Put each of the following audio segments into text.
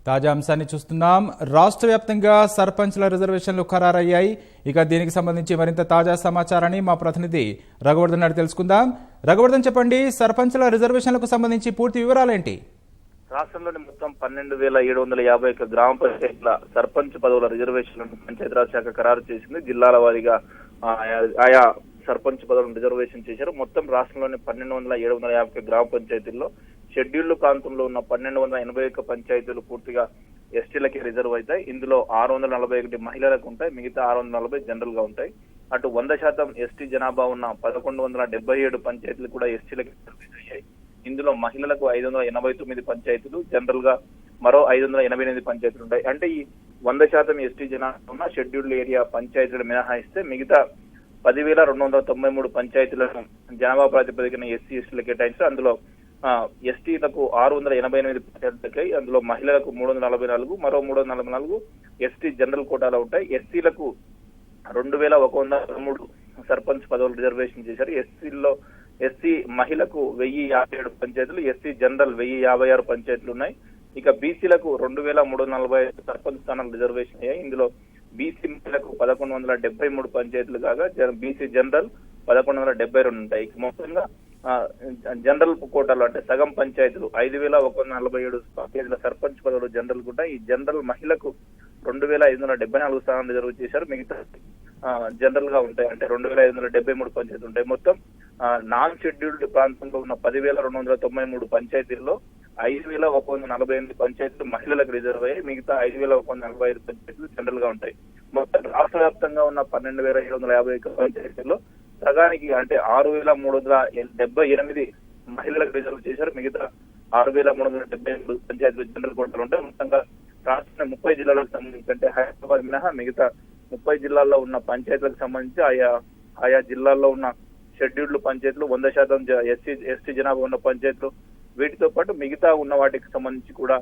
తాజా అంశాన్ని చూస్తున్నాం. రాష్ట్ర వ్యాప్తంగా సర్పంచ్ల రిజర్వేషన్లు ఖరారయ్యాయి. ఇక దీనికి సంబంధించి మరింత తాజా సమాచారాన్ని మా ప్రతినిధి రఘువర్ధన్ అడిగి తెలుసుకుందాం. రఘువర్ధన్, చెప్పండి, సర్పంచ్ల రిజర్వేషన్లకు సంబంధించి పూర్తి వివరాలేంటి? రాష్ట్రంలోని మొత్తం 12,751 గ్రామ పంచాయతీల సర్పంచ్ పదవుల రిజర్వేషన్లను పంచాయతీరాజ్ శాఖ ఖరారు చేసింది. జిల్లాల వారీగా ఆయా సర్పంచ్ పదవులను రిజర్వేషన్ చేశారు. మొత్తం రాష్ట్రంలోని 12,751 గ్రామ పంచాయతీల్లో షెడ్యూల్డ్ ప్రాంతంలో ఉన్న 1,281 పంచాయతీలు పూర్తిగా ఎస్టీలకి రిజర్వ్ అవుతాయి. ఇందులో 641 మహిళలకు ఉంటాయి, మిగతా 640 జనరల్ గా ఉంటాయి. అటు 100% ఎస్టీ జనాభా ఉన్న 1177 పంచాయతీలు కూడా ఎస్టీలకి రిజర్వ్ అయ్యాయి. ఇందులో మహిళలకు 589 పంచాయతీలు, జనరల్ గా మరో 588 పంచాయతీలు ఉంటాయి. అంటే ఈ 100% ఎస్టీ జనాభా ఉన్న షెడ్యూల్డ్ ఏరియా పంచాయతీలు మినహాయిస్తే మిగతా 10,293 పంచాయతీలను జనాభా ప్రాతిపదికన ఎస్సీ ఎస్టీలకు కేటాయించారు. అందులో ఎస్టీలకు 688 పంచాయతీలకి, అందులో మహిళలకు 344, మరో 344 ఎస్టీ జనరల్ కోటాలో ఉంటాయి. ఎస్సీలకు 2,103 సర్పంచ్ పదవులు రిజర్వేషన్ చేశారు. ఎస్సీ మహిళకు 1,057 పంచాయతీలు, ఎస్సీ జనరల్ 1,056 పంచాయతీలు ఉన్నాయి. ఇక బీసీలకు 2,345 సర్పంచ్ స్థానాలు రిజర్వేషన్ అయ్యాయి. ఇందులో బీసీ మహిళలకు 1,173 పంచాయతీలు కాగా బీసీ జనరల్ 1,172 ఉంటాయి. మొత్తంగా జనరల్ కోటాలో అంటే సగం పంచాయతీలు 5,147 పంచాయతీల సర్పంచ్ పదవులు జనరల్ కూడా. ఈ జనరల్ మహిళకు 2,574 స్థానాలు రిజర్వ్ చేశారు. మిగతా జనరల్ గా ఉంటాయి, అంటే 2,573 పంచాయతీలు ఉంటాయి. మొత్తం నాన్ షెడ్యూల్డ్ ప్రాంతంలో ఉన్న 10,293 పంచాయతీల్లో 5,148 పంచాయతీలు మహిళలకు రిజర్వ్ అయ్యాయి. మిగతా 5,145 పంచాయతీలు జనరల్ గా ఉంటాయి. మొత్తం రాష్ట్ర వ్యాప్తంగా ఉన్న 12,751 పంచాయతీల్లో సగానికి అంటే 6,378 మహిళలకు రిజర్వ్ చేశారు. మిగతా 6,378 పంచాయతీలు జనరల్ కోటాలు ఉంటాయి. మొత్తంగా రాష్ట్ర 30 జిల్లాలకు సంబంధించి అంటే హైదరాబాద్ మినహా మిగతా 30 జిల్లాల్లో ఉన్న పంచాయతీలకు సంబంధించి ఆయా జిల్లాల్లో ఉన్న షెడ్యూల్డ్ పంచాయతీలు, 100% ఎస్టీ జనాభా ఉన్న పంచాయతీలు, వీటితో పాటు మిగతా ఉన్న వాటికి సంబంధించి కూడా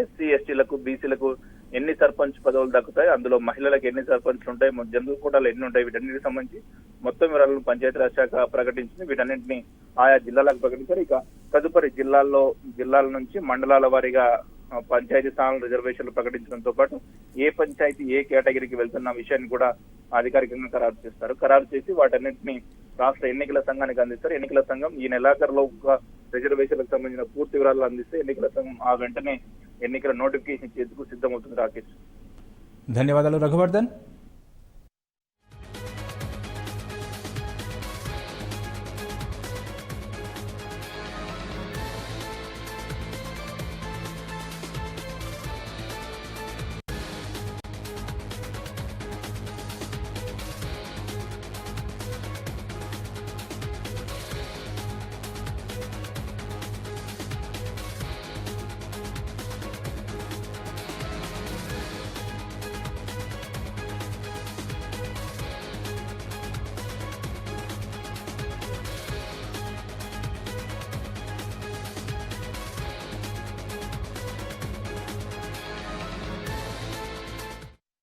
ఎస్సీ ఎస్టీలకు బీసీలకు ఎన్ని సర్పంచ్ పదవులు దక్కుతాయి, అందులో మహిళలకు ఎన్ని సర్పంచ్లు ఉంటాయి, జనరల్ కోటాలు ఎన్ని ఉంటాయి, వీటన్నిటికి సంబంధించి మొత్తం వివరాలను పంచాయతీరాజ్ శాఖ ప్రకటించింది. వీటన్నింటినీ ఆయా జిల్లాలకు ప్రకటించారు. ఇక తదుపరి జిల్లాల నుంచి మండలాల వారీగా పంచాయతీ స్థానాల రిజర్వేషన్లు ప్రకటించడంతో పాటు ఏ పంచాయతీ ఏ కేటగిరీకి వెళ్తున్న విషయాన్ని కూడా అధికారికంగా ఖరారు చేస్తారు. ఖరారు చేసి వాటన్నింటినీ రాష్ట్ర ఎన్నికల సంఘానికి అందిస్తారు. ఎన్నికల సంఘం ఈ నెలాఖరులో రిజర్వేషన్లకు సంబంధించిన పూర్తి వివరాలు అందిస్తే ఎన్నికల సంఘం ఆ వెంటనే ఎన్నికల నోటిఫికేషన్ ఇచ్చేందుకు సిద్ధమవుతుంది. రాకేష్, ధన్యవాదాలు రఘువర్ధన్.